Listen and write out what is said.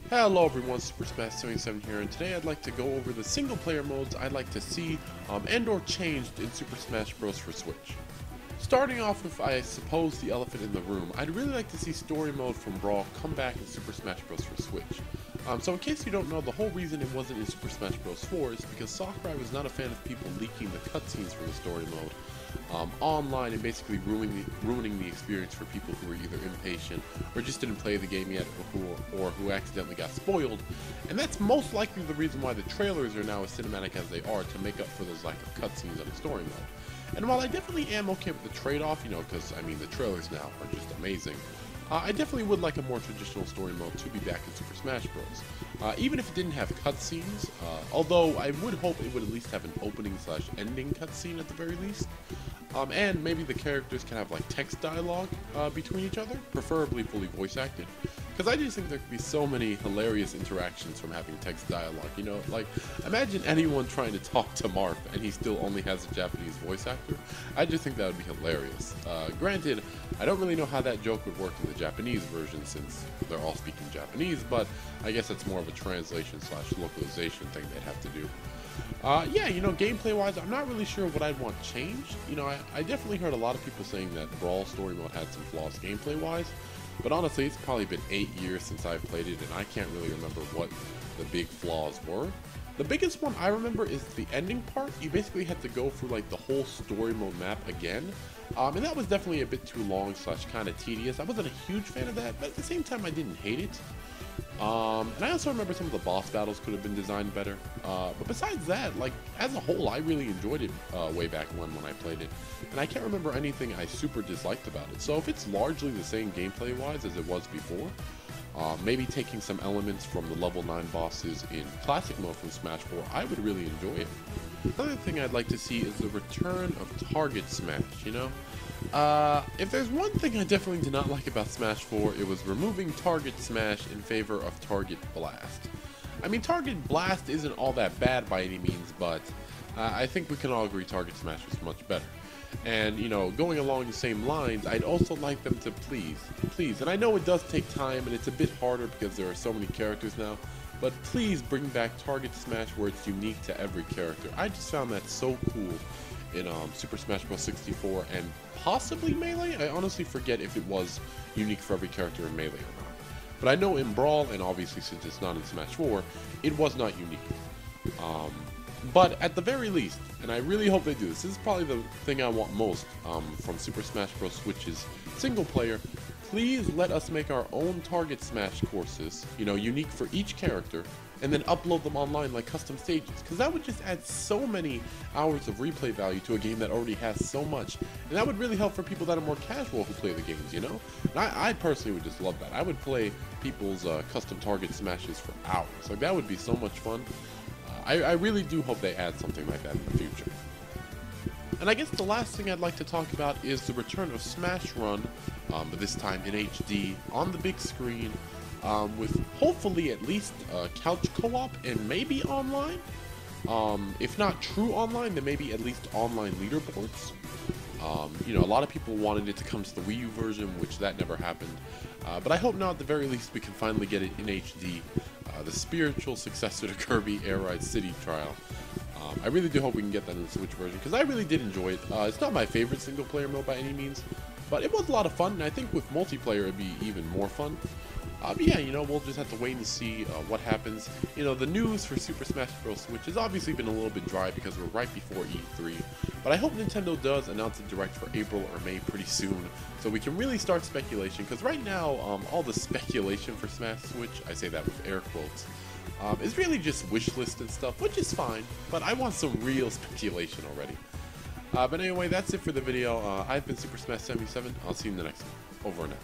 Hello everyone, Super Smash 77 here, and today I'd like to go over the single player modes I'd like to see and or changed in Super Smash Bros. For Switch. Starting off with, I suppose, the elephant in the room, I'd really like to see story mode from Brawl come back in Super Smash Bros. For Switch. So in case you don't know, the whole reason it wasn't in Super Smash Bros. 4 is because Sakurai was not a fan of people leaking the cutscenes from the story mode online and basically ruining the experience for people who were either impatient or just didn't play the game yet or who accidentally got spoiled. And that's most likely the reason why the trailers are now as cinematic as they are, to make up for those lack of cutscenes on the story mode. And while I definitely am okay with the trade-off, because I mean the trailers now are just amazing, I definitely would like a more traditional story mode to be back in Super Smash Bros. Even if it didn't have cutscenes, although I would hope it would at least have an opening/ending cutscene at the very least. And maybe the characters can have like text dialogue between each other, preferably fully voice acted. Because I just think there could be so many hilarious interactions from having text dialogue. Like imagine anyone trying to talk to Marth and he still only has a Japanese voice actor. I just think that would be hilarious. Granted, I don't really know how that joke would work in the Japanese version since they're all speaking Japanese, but I guess that's more of a translation/localization thing they'd have to do. Yeah, gameplay wise, I'm not really sure what I'd want changed. I definitely heard a lot of people saying that Brawl story mode had some flaws gameplay wise, but honestly, it's probably been 8 years since I've played it, and I can't really remember what the big flaws were. The biggest one I remember is the ending part. You basically had to go through like the whole story mode map again, and that was definitely a bit too long/kind of tedious. I wasn't a huge fan of that, but at the same time, I didn't hate it. And I also remember some of the boss battles could have been designed better. But besides that, like, as a whole, I really enjoyed it way back when I played it. And I can't remember anything I super disliked about it. So if it's largely the same gameplay-wise as it was before, maybe taking some elements from the level 9 bosses in Classic mode from Smash 4, I would really enjoy it. Another thing I'd like to see is the return of Target Smash, if there's one thing I definitely did not like about Smash 4, it was removing Target Smash in favor of Target Blast. I mean, Target Blast isn't all that bad by any means, but I think we can all agree Target Smash was much better. And, going along the same lines, I'd also like them to please, and I know it does take time and it's a bit harder because there are so many characters now, but please bring back Target Smash where it's unique to every character. I just found that so cool in Super Smash Bros. 64 and possibly Melee. I honestly forget if it was unique for every character in Melee or not. But I know in Brawl, and obviously since it's not in Smash 4, it was not unique. But at the very least, and I really hope they do this is probably the thing I want most from Super Smash Bros. Switch's single player. Please let us make our own Target Smash courses, unique for each character, and then upload them online like custom stages, because that would just add so many hours of replay value to a game that already has so much, and that would really help for people that are more casual who play the games, And I personally would just love that. I would play people's custom Target Smashes for hours. Like, that would be so much fun. I really do hope they add something like that in the future. And I guess the last thing I'd like to talk about is the return of Smash Run, but this time in HD, on the big screen, with hopefully at least couch co-op and maybe online. If not true online, then maybe at least online leaderboards. A lot of people wanted it to come to the Wii U version, which that never happened. But I hope now at the very least we can finally get it in HD, the spiritual successor to Kirby Air Ride City Trial. I really do hope we can get that in the Switch version, because I really did enjoy it. It's not my favorite single player mode by any means, but it was a lot of fun, and I think with multiplayer it'd be even more fun. But yeah, we'll just have to wait and see what happens. The news for Super Smash Bros. Switch has obviously been a little bit dry because we're right before E3, but I hope Nintendo does announce a Direct for April or May pretty soon, so we can really start speculation, because right now, all the speculation for Smash Switch, I say that with air quotes, is really just wish list and stuff, which is fine, but I want some real speculation already. But anyway, that's it for the video. I've been Super Smash 77. I'll see you in the next one. Over and out.